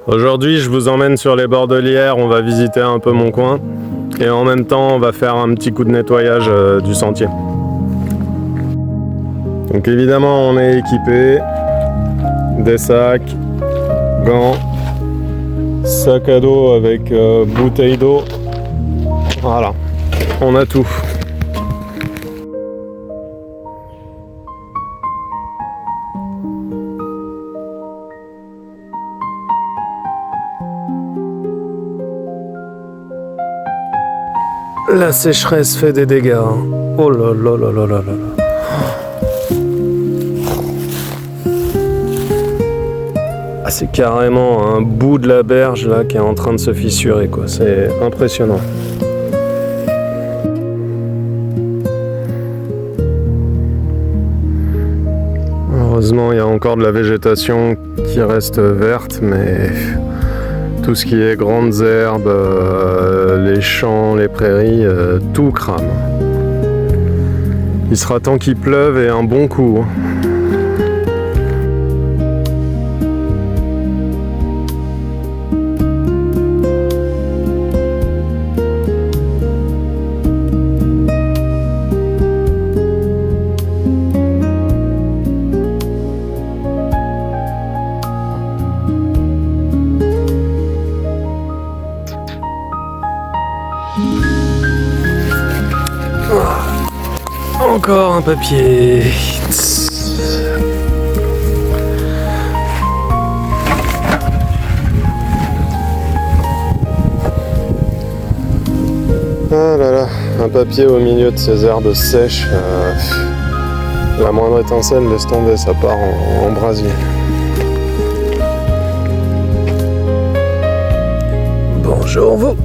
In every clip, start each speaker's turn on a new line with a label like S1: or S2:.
S1: Aujourd'hui, je vous emmène sur les bords de l'Yerres, on va visiter un peu mon coin et en même temps, on va faire un petit coup de nettoyage du sentier. Donc évidemment, on est équipé, des sacs, gants, sac à dos avec bouteille d'eau. Voilà, on a tout. La sécheresse fait des dégâts. Oh là là là là là là. Ah, c'est carrément un bout de la berge là qui est en train de se fissurer, quoi. C'est impressionnant. Heureusement, il y a encore de la végétation qui reste verte, mais tout ce qui est grandes herbes, les champs, les prairies, tout crame. Il sera temps qu'il pleuve et un bon coup. Encore un papier. Ah là là, un papier au milieu de ces herbes sèches. La moindre étincelle, laisse tomber, ça part en brasier. Bonjour vous.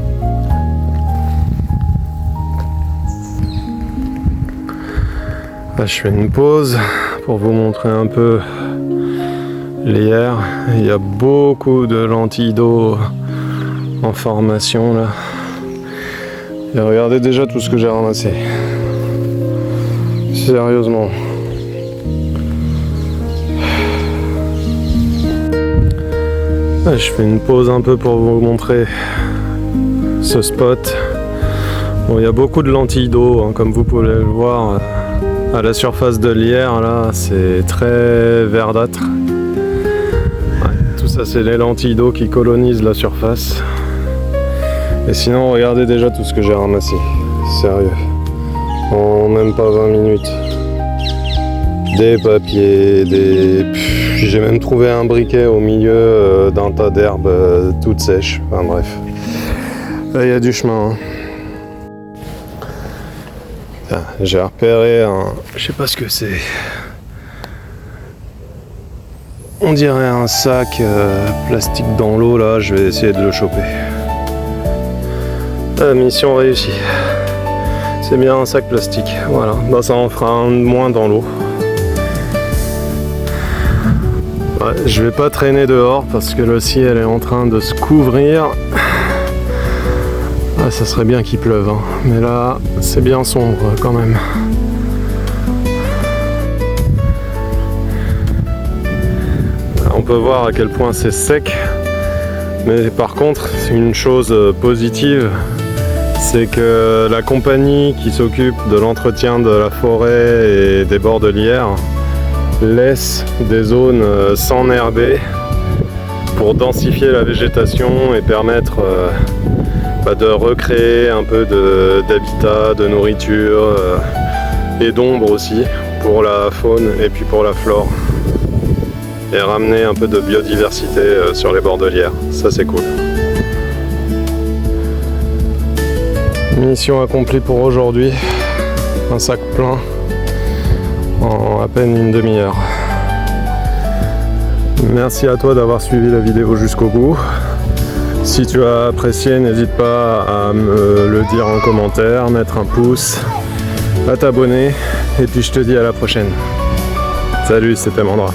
S1: Là, je fais une pause pour vous montrer un peu l'Yerres. Il y a beaucoup de lentilles d'eau en formation là. Et regardez déjà tout ce que j'ai ramassé. Sérieusement. Là, je fais une pause un peu pour vous montrer ce spot. Bon, il y a beaucoup de lentilles d'eau, hein, comme vous pouvez le voir. À la surface de l'Yerres, là, c'est très verdâtre. Ouais, tout ça, c'est les lentilles d'eau qui colonisent la surface. Et sinon, regardez déjà tout ce que j'ai ramassé. Sérieux. En même pas 20 minutes. Des papiers, j'ai même trouvé un briquet au milieu d'un tas d'herbes toutes sèches. Enfin bref. Là, il y a du chemin. Hein. J'ai repéré je sais pas ce que c'est. On dirait un sac plastique dans l'eau là, je vais essayer de le choper. Mission réussie. C'est bien un sac plastique, voilà. Bah, ça en fera un de moins dans l'eau. Ouais, je vais pas traîner dehors parce que le ciel est en train de se couvrir. Ah, ça serait bien qu'il pleuve, hein. Mais là, c'est bien sombre quand même. On peut voir à quel point c'est sec, mais par contre, une chose positive, c'est que la compagnie qui s'occupe de l'entretien de la forêt et des bords de l'Yerres laisse des zones s'enherber pour densifier la végétation et permettre de recréer un peu d'habitat, de nourriture et d'ombre aussi pour la faune et puis pour la flore. Et ramener un peu de biodiversité sur les bords de l'Yerres. Ça, c'est cool. Mission accomplie pour aujourd'hui. Un sac plein en à peine une demi-heure. Merci à toi d'avoir suivi la vidéo jusqu'au bout. Si tu as apprécié, n'hésite pas à me le dire en commentaire, mettre un pouce, à t'abonner, et puis je te dis à la prochaine. Salut, c'était Mandra.